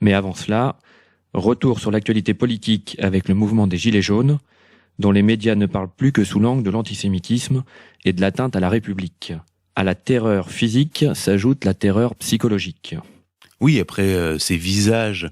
Mais avant cela, retour sur l'actualité politique avec le mouvement des Gilets jaunes, dont les médias ne parlent plus que sous l'angle de l'antisémitisme et de l'atteinte à la République. À la terreur physique s'ajoute la terreur psychologique. Oui, après ces visages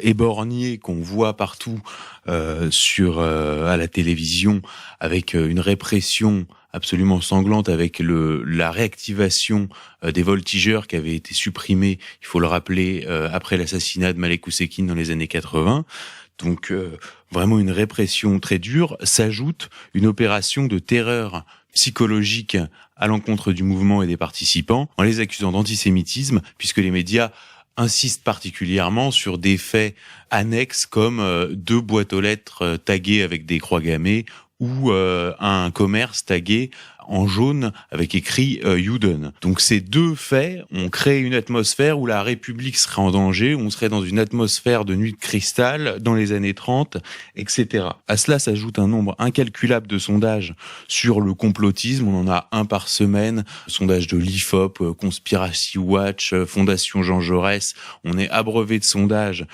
éborgnés qu'on voit partout à la télévision, avec une répression absolument sanglante, avec la réactivation des voltigeurs qui avaient été supprimés, il faut le rappeler, après l'assassinat de Malek Oussekine dans les années 80. Donc vraiment une répression très dure, s'ajoute une opération de terreur psychologique à l'encontre du mouvement et des participants, en les accusant d'antisémitisme, puisque les médias insistent particulièrement sur des faits annexes comme 2 boîtes aux lettres taguées avec des croix gammées ou un commerce tagué en jaune avec écrit Juden. Donc ces 2 faits ont créé une atmosphère où la République serait en danger, où on serait dans une atmosphère de nuit de cristal dans les années 30, etc. À cela s'ajoute un nombre incalculable de sondages sur le complotisme. On en a un par semaine. Sondage de l'IFOP, Conspiracy Watch, Fondation Jean Jaurès. On est abreuvé de sondages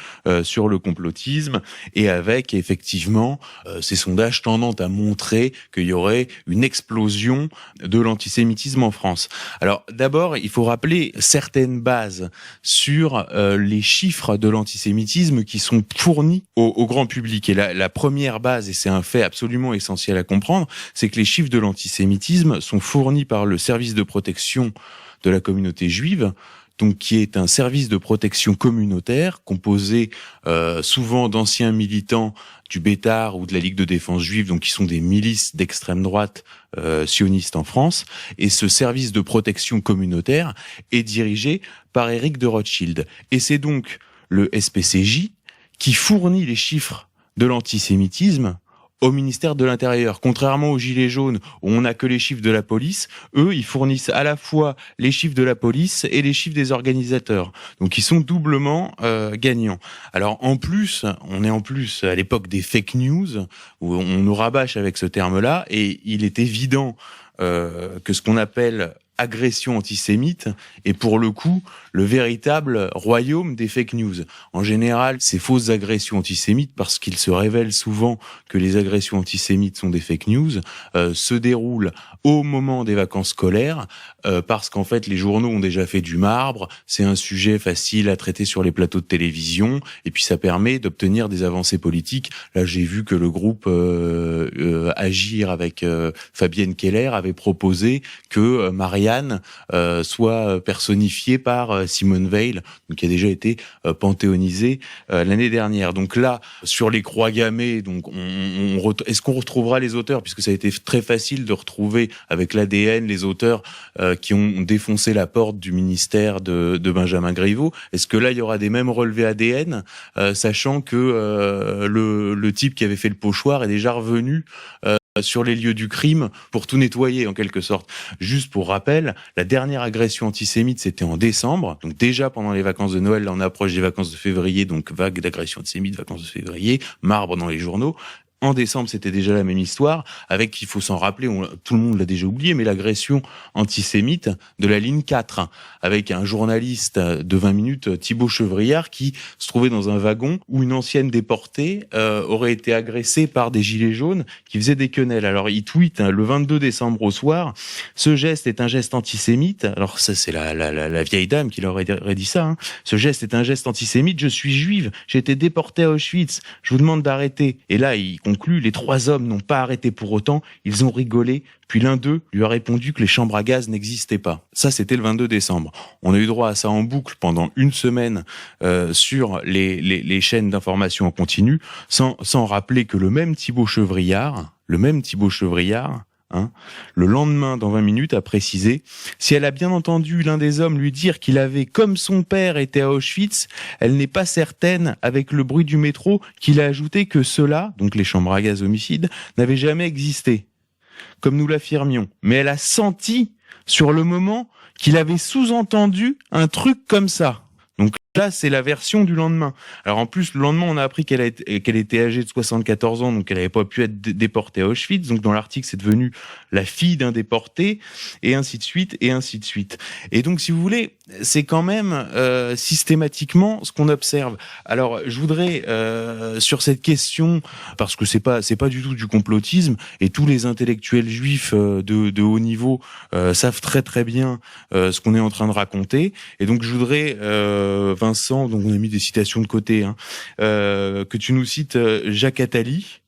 sur le complotisme et avec effectivement ces sondages tendant à montrer qu'il y aurait une explosion de l'antisémitisme en France. Alors d'abord, il faut rappeler certaines bases sur les chiffres de l'antisémitisme qui sont fournis au grand public. Et la première base, et c'est un fait absolument essentiel à comprendre, c'est que les chiffres de l'antisémitisme sont fournis par le service de protection de la communauté juive, donc qui est un service de protection communautaire composé souvent d'anciens militants du Bétar ou de la Ligue de défense juive, donc qui sont des milices d'extrême droite sionistes en France. Et ce service de protection communautaire est dirigé par Éric de Rothschild. Et c'est donc le SPCJ qui fournit les chiffres de l'antisémitisme au ministère de l'Intérieur. Contrairement aux Gilets jaunes, où on n'a que les chiffres de la police, eux, ils fournissent à la fois les chiffres de la police et les chiffres des organisateurs. Donc, ils sont doublement gagnants. Alors, en plus, on est en plus à l'époque des fake news, où on nous rabâche avec ce terme-là, et il est évident que ce qu'on appelle agression antisémite est pour le coup le véritable royaume des fake news. En général, ces fausses agressions antisémites, parce qu'il se révèle souvent que les agressions antisémites sont des fake news, se déroulent au moment des vacances scolaires, parce qu'en fait les journaux ont déjà fait du marbre, c'est un sujet facile à traiter sur les plateaux de télévision, et puis ça permet d'obtenir des avancées politiques. Là, j'ai vu que le groupe Agir avec Fabienne Keller avait proposé que Marianne soit personnifiée par Simone Veil, donc qui a déjà été panthéonisée l'année dernière. Donc là, sur les croix gammées, donc est-ce qu'on retrouvera les auteurs, puisque ça a été très facile de retrouver avec l'ADN les auteurs qui ont défoncé la porte du ministère de Benjamin Griveaux. Est-ce que là, il y aura des mêmes relevés ADN, sachant que le type qui avait fait le pochoir est déjà revenu sur les lieux du crime pour tout nettoyer en quelque sorte. Juste pour rappel, la dernière agression antisémite, c'était en décembre, donc déjà pendant les vacances de Noël. Là, on approche des vacances de février, donc vague d'agression antisémite, vacances de février, marbre dans les journaux. En décembre, c'était déjà la même histoire, avec, il faut s'en rappeler, tout le monde l'a déjà oublié, mais l'agression antisémite de la ligne 4, avec un journaliste de 20 minutes, Thibaut Chevriard, qui se trouvait dans un wagon où une ancienne déportée aurait été agressée par des gilets jaunes qui faisaient des quenelles. Alors, il tweet le 22 décembre au soir, « Ce geste est un geste antisémite ». Alors, ça, c'est la vieille dame qui leur aurait dit ça. Ce geste est un geste antisémite. « Je suis juive, j'ai été déportée à Auschwitz. Je vous demande d'arrêter ». Et là, il conclut, les 3 hommes n'ont pas arrêté pour autant, ils ont rigolé, puis l'un d'eux lui a répondu que les chambres à gaz n'existaient pas. Ça, c'était le 22 décembre. On a eu droit à ça en boucle pendant une semaine sur les chaînes d'information en continu, sans rappeler que le même Thibaut Chevriard, le lendemain, dans 20 minutes, a précisé « Si elle a bien entendu l'un des hommes lui dire qu'il avait, comme son père, été à Auschwitz, elle n'est pas certaine, avec le bruit du métro, qu'il a ajouté que cela, donc les chambres à gaz homicides, n'avait jamais existé, comme nous l'affirmions. Mais elle a senti, sur le moment, qu'il avait sous-entendu un truc comme ça. » Donc là, c'est la version du lendemain. Alors en plus, le lendemain, on a appris qu'elle était âgée de 74 ans, donc elle n'avait pas pu être déportée à Auschwitz. Donc dans l'article, c'est devenu la fille d'un déporté, et ainsi de suite, et ainsi de suite. Et donc, si vous voulez, c'est quand même systématiquement ce qu'on observe. Alors, je voudrais sur cette question, parce que c'est pas du tout du complotisme, et tous les intellectuels juifs de haut niveau savent très très bien ce qu'on est en train de raconter. Et donc, je voudrais Vincent, donc on a mis des citations de côté, hein, que tu nous cites Jacques Attali.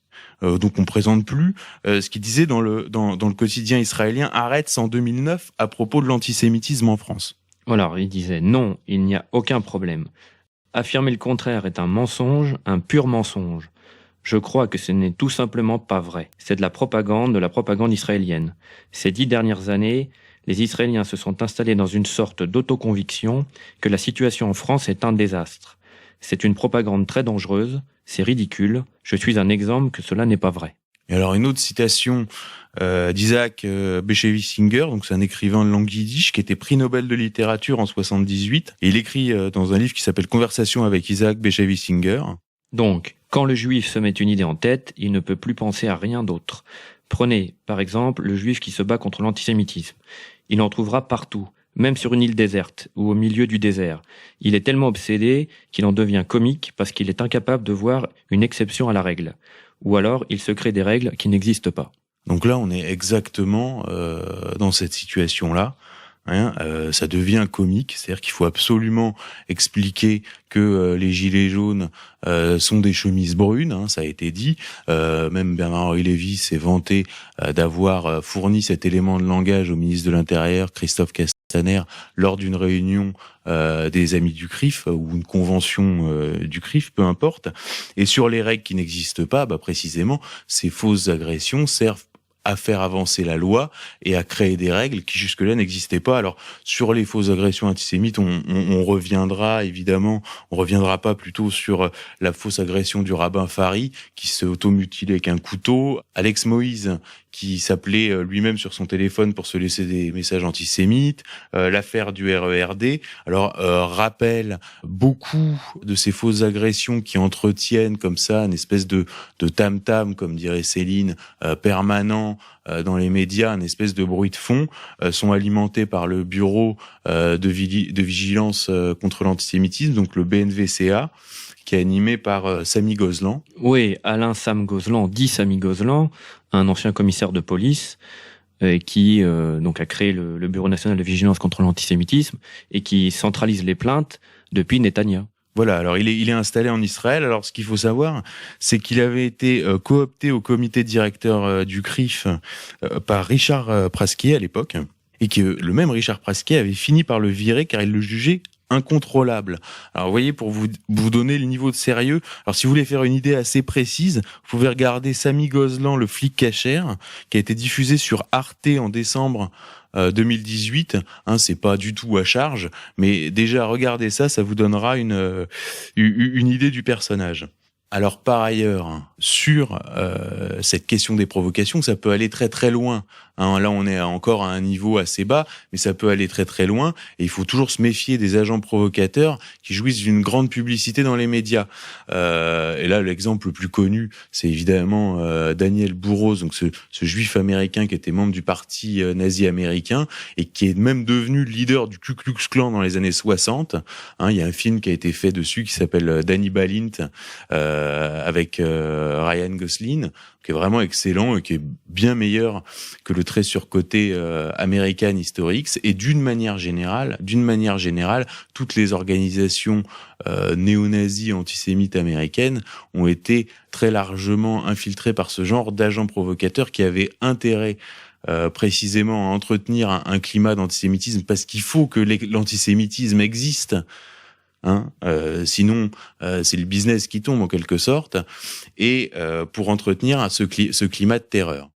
Donc on présente plus ce qu'il disait dans le quotidien israélien Haaretz en 2009 à propos de l'antisémitisme en France. Alors, il disait non, il n'y a aucun problème. Affirmer le contraire est un mensonge, un pur mensonge. Je crois que ce n'est tout simplement pas vrai. C'est de la propagande israélienne. Ces 10 dernières années, les Israéliens se sont installés dans une sorte d'autoconviction que la situation en France est un désastre. C'est une propagande très dangereuse, c'est ridicule, je suis un exemple que cela n'est pas vrai. Et alors une autre citation d'Isaac Bashevis-Singer, donc c'est un écrivain de langue yiddish qui était prix Nobel de littérature en 78. Et il écrit dans un livre qui s'appelle Conversation avec Isaac Bashevis-Singer. Donc, quand le juif se met une idée en tête, il ne peut plus penser à rien d'autre. Prenez, par exemple, le juif qui se bat contre l'antisémitisme. Il en trouvera partout, même sur une île déserte ou au milieu du désert. Il est tellement obsédé qu'il en devient comique parce qu'il est incapable de voir une exception à la règle. Ou alors, il se crée des règles qui n'existent pas. Donc là, on est exactement dans cette situation-là. Hein, ça devient comique, c'est-à-dire qu'il faut absolument expliquer que les gilets jaunes sont des chemises brunes, hein, ça a été dit. Même Bernard-Henri Lévy s'est vanté d'avoir fourni cet élément de langage au ministre de l'Intérieur, Christophe Castaner, lors d'une réunion des Amis du CRIF ou une convention du CRIF, peu importe. Et sur les règles qui n'existent pas, précisément, ces fausses agressions servent à faire avancer la loi et à créer des règles qui jusque-là n'existaient pas. Alors, sur les fausses agressions antisémites, on reviendra, évidemment, on reviendra pas plutôt sur la fausse agression du rabbin Fari, qui se automutilait avec un couteau, Alex Moïse, qui s'appelait lui-même sur son téléphone pour se laisser des messages antisémites, l'affaire du RERD. Alors, rappelle beaucoup de ces fausses agressions qui entretiennent comme ça une espèce de tam-tam, comme dirait Céline, permanent dans les médias, une espèce de bruit de fond, sont alimentés par le bureau de vigilance contre l'antisémitisme, donc le BNVCA, qui est animé par Samy Gozlan. Oui, Alain Sam Gozlan, dit Samy Gozlan, un ancien commissaire de police qui donc a créé le Bureau national de vigilance contre l'antisémitisme et qui centralise les plaintes depuis Netanyahou. Voilà, alors il est installé en Israël. Alors ce qu'il faut savoir, c'est qu'il avait été coopté au comité directeur du CRIF par Richard Prasquier à l'époque, et que le même Richard Prasquier avait fini par le virer car il le jugeait incontrôlable. Alors vous voyez, pour vous donner le niveau de sérieux, alors si vous voulez faire une idée assez précise, vous pouvez regarder Samy Gozlan, le flic cachère, qui a été diffusé sur Arte en décembre 2018, hein, c'est pas du tout à charge, mais déjà regardez ça, ça vous donnera une idée du personnage. Alors par ailleurs, sur cette question des provocations, ça peut aller très très loin. Hein, là, on est encore à un niveau assez bas, mais ça peut aller très très loin. Et il faut toujours se méfier des agents provocateurs qui jouissent d'une grande publicité dans les médias. Et là, l'exemple le plus connu, c'est évidemment Daniel Burroughs, donc ce juif américain qui était membre du parti nazi américain et qui est même devenu le leader du Ku Klux Klan dans les années 60. Hein, il y a un film qui a été fait dessus qui s'appelle Danny Balint avec Ryan Gosling, qui est vraiment excellent et qui est bien meilleur que le très surcoté American Historics. Et d'une manière générale, toutes les organisations néo-nazis antisémites américaines ont été très largement infiltrées par ce genre d'agents provocateurs qui avaient intérêt précisément à entretenir un climat d'antisémitisme, parce qu'il faut que l'antisémitisme existe. Hein, sinon, c'est le business qui tombe en quelque sorte, et pour entretenir ce climat de terreur.